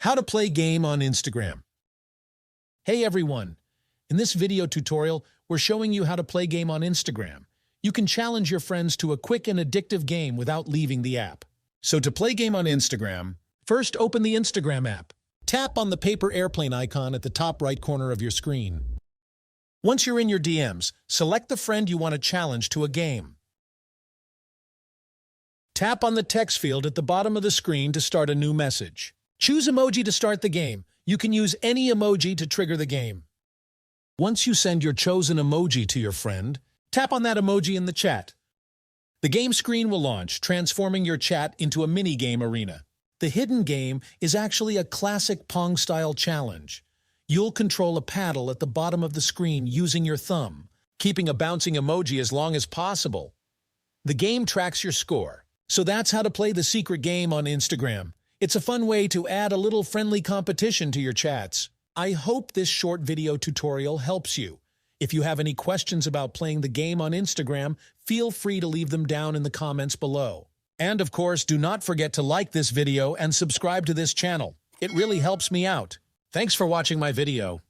How to play game on Instagram. Hey everyone! In this video tutorial, we're showing you how to play game on Instagram. You can challenge your friends to a quick and addictive game without leaving the app. So to play game on Instagram, first open the Instagram app. Tap on the paper airplane icon at the top right corner of your screen. Once you're in your DMs, select the friend you want to challenge to a game. Tap on the text field at the bottom of the screen to start a new message. Choose emoji to start the game. You can use any emoji to trigger the game. Once you send your chosen emoji to your friend, tap on that emoji in the chat. The game screen will launch, transforming your chat into a mini-game arena. The hidden game is actually a classic pong-style challenge. You'll control a paddle at the bottom of the screen using your thumb, keeping a bouncing emoji as long as possible. The game tracks your score. So that's how to play the secret game on Instagram. It's a fun way to add a little friendly competition to your chats. I hope this short video tutorial helps you. If you have any questions about playing the game on Instagram, feel free to leave them down in the comments below. And of course, do not forget to like this video and subscribe to this channel. It really helps me out. Thanks for watching my video.